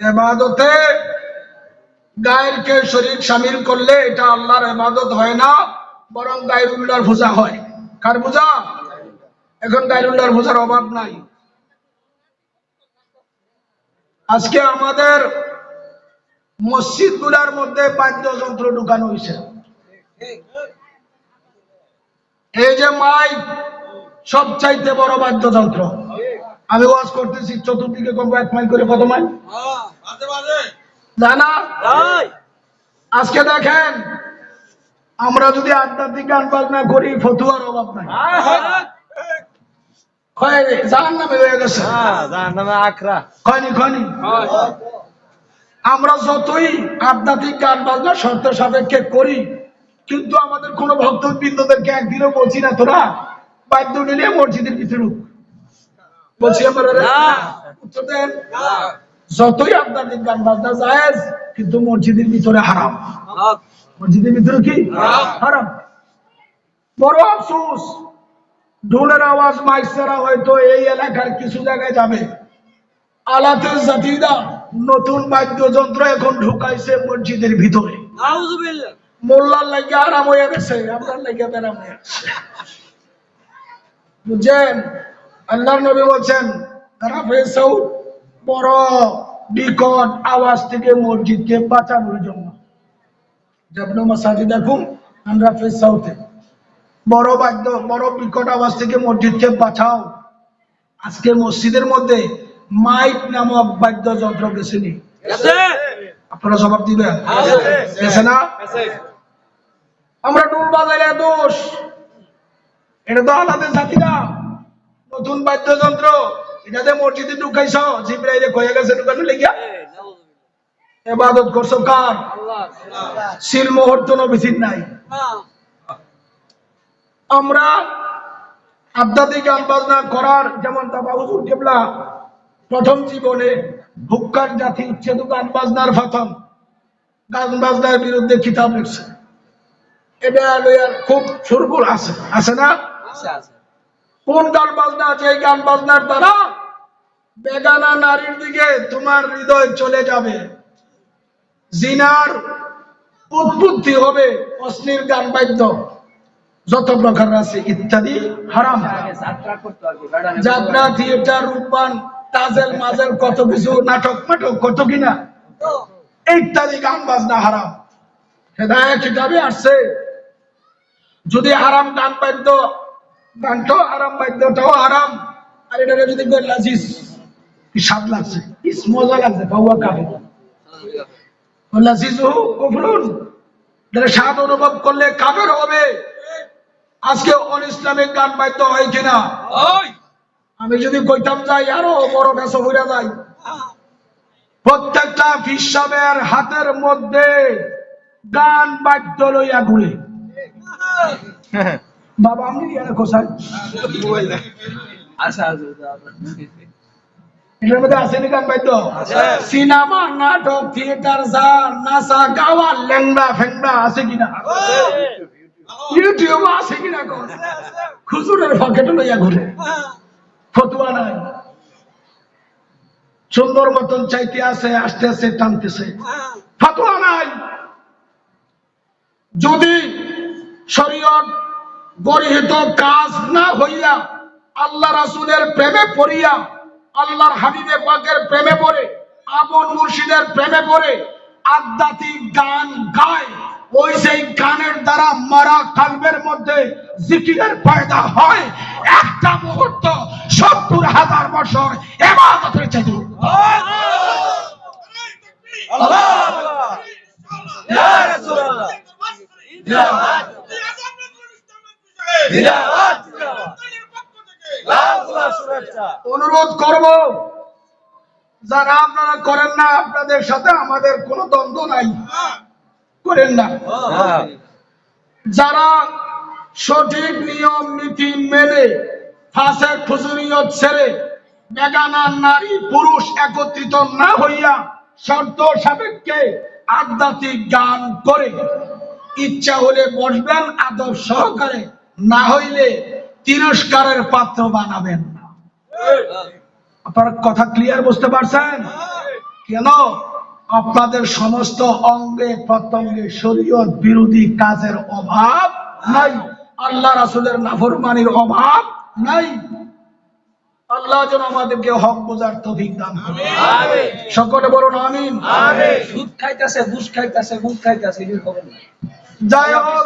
ইবাদতে গায়রকে শরীক শামিল করলে এটা আল্লাহর ইবাদত হয় না, বরং গায়রুল্লাহর পূজা হয়। কার পূজা? এখন গায়রুল্লাহর পূজার অভাব নাই। আজকে আমাদের মসজিদগুলোর মধ্যে বাদ্যযন্ত্র ঢুকানো হয়েছে। এই যে মাইক সবচাইতে বড় বাদ্যযন্ত্র। আমি ওয়াজ করতেছি, চতুর্দিকে করবো 1 মাইল করে, কত মাইল জানা? আজকে দেখেন, আমরা যদি আধ্যাত্মিক গান বাজনা করি, ফতুয়ার অভাব নাই। জাহান্নামে হয়ে গেছে, আমরা যতই আধ্যাত্মিক গান বাজনা শর্ত সাপেক্ষে করি, কিন্তু আমাদের কোন ভক্তবৃন্দদেরকে একদিনও বলছি না তোরা বাদ্য নিলে মসজিদের ভিতরে বলছি আমরা? উত্তর দেন। যতই আধ্যাত্মিক গান বাজনা জায়েজ, কিন্তু মসজিদের ভিতরে হারাম। মসজিদের ভিতরে কি হারাম? বড় আফসোস, ঢোলের আওয়াজ মাইক ছাড়া হয়তো এই এলাকার কিছু জায়গায় যাবে। আলাতের জাতিরা নতুন বাদ্যযন্ত্র এখন ঢুকাইছে মসজিদের ভিতরে। মোল্লার লাগিয়া আরাম হয়ে গেছে, আপনার লাগিয়া বেরাম হয়ে গেছে। বুঝছেন? আল্লাহর নবী বলছেন, রাফে সাউত বড় বিকট আওয়াজ থেকে মসজিদকে বাঁচানোর জন্য। যেমন মাসাজিদ দেখুন রাফে সাউতে বড় বাদ্য, বড় বিকট আওয়াজ থেকে মসজিদকে বাঁচাও। আজকে মসজিদের মধ্যে মাইক নামক বাদ্যযন্ত্র গেছেনি, আপনারা জবাব দিবেন? গেছে না? আমরা ঢোল বাজাইলে দোষ, এটা তো আলাদা জাতিরা নতুন বাদ্যযন্ত্র, এটাতে মসজিদে ঢুকাইছ, জিব্রাইলে কয়ে গেছে ঢুকানো লেগিয়া। ইবাদত করছো কার? সিল মোহর তো নবীর নাই। আমরা আধ্যাত্মিক গান বাজনা করার, যেমন বাবা হুজুর কেবলা প্রথম জীবনে ভুক্কার জাতি উচ্ছেদ গান বাজনার প্রথম গান বাজনার বিরুদ্ধে কিতাব লিখছে। এটা খুব সুরগুল আছে, আছে না? কোন গান বাজনা আছে? এই গান বাজনার দ্বারা বেগানা নারীর দিকে তোমার হৃদয় চলে যাবে, জিনার উৎপত্তি হবে, অশ্লীল গান বাদ্য যত প্রকার আছে ইত্যাদি হারাম। যাত্রা, থিয়েটার, রূপবান, তাজেল মাজেল, কত কিছু, নাটক মাটক কত কিনা, ইত্যাদি গান বাজনা হারাম। হেদায়েত কিতাবে আসছে, যদি হারাম গান বাদ্য, গানটাও হারাম, বাদ্যটাও হারাম, আর এটাকে যদি লাজিজ, কি স্বাদ লাগছে, কি মজা লাগছে, বাবা কাবে লাজিজ কফরুন, স্বাদ অনুভব করলে কাফের হবে। আজকে অন ইসলামিক গান বাদ্য হয় কিনা? আমি যদি কইতাম যাই আরো বড় কাছে হইয়া যাই। প্রত্যেকটা ফিসাবের হাতের মধ্যে গান বাদ্য লইয়া ঘুরে। বাবা আমি কোথায় এটার মধ্যে আসেনি গান বাদ্য? সিনেমা, নাটক, থিয়েটার, যা নাচা গাওয়া, ল্যাংড়া ফ্যাংড়া আছে কিনা? ইউটিউব আছে কিনা? খুচুরের পকেটে লইয়া ঘুরে, ফতুয়া নাই, সুন্দর মতন চাইতে আছে, আস্তে আস্তে টানতেছে, ফতুয়া নাই। যদি শরীয়ত গরিহিত কাজ না হইয়া আল্লাহ রাসূলের প্রেমে পড়িয়া, আল্লাহর হাবিবে পাকের প্রেমে পড়ে, আপন মুর্শিদের প্রেমে পড়ে আধ্যাত্মিক গান গায়, ওই সেই গানের দ্বারা মারা কালবের মধ্যে জিকিরের পয়দা হয়। একটা মুহূর্ত ৭০,০০০ বছর ইবাদতের চাইতে। অনুরোধ করব, যারা আপনারা করেন না, আপনাদের সাথে আমাদের কোনো দ্বন্দ্ব নাই, করেন না। যারা সঠিক নিয়ম নীতি মেনে ফাসেক ফুজুরিয়ত ছেড়ে বেগানা নারী পুরুষ একত্রিত না হইয়া শর্ত সাপেক্ষে আধ্যাত্মিক গান করে, ইচ্ছা হলে বসবেন আদব সহকারে, না হইলে তিরস্কারের পাত্র বানাবেন না। আপনারা কথা ক্লিয়ার বুঝতে পারছেন? কেন? আপনাদের সমস্ত অঙ্গে প্রত্যঙ্গে শরীয়ত বিরোধী কাজের অভাব নাই, আল্লাহ রাসূলের নাফরমানির অভাব নাই। আল্লাহ যেন আমাদেরকে হক বোঝার তৌফিক দান করেন। আমিন। সকলে বলুন আমিন। আমিন। সুদ খাইতেছে, ঘুষ খাইতেছে, মুখ খাইতেছে, এর খবর নাই। যাই হোক,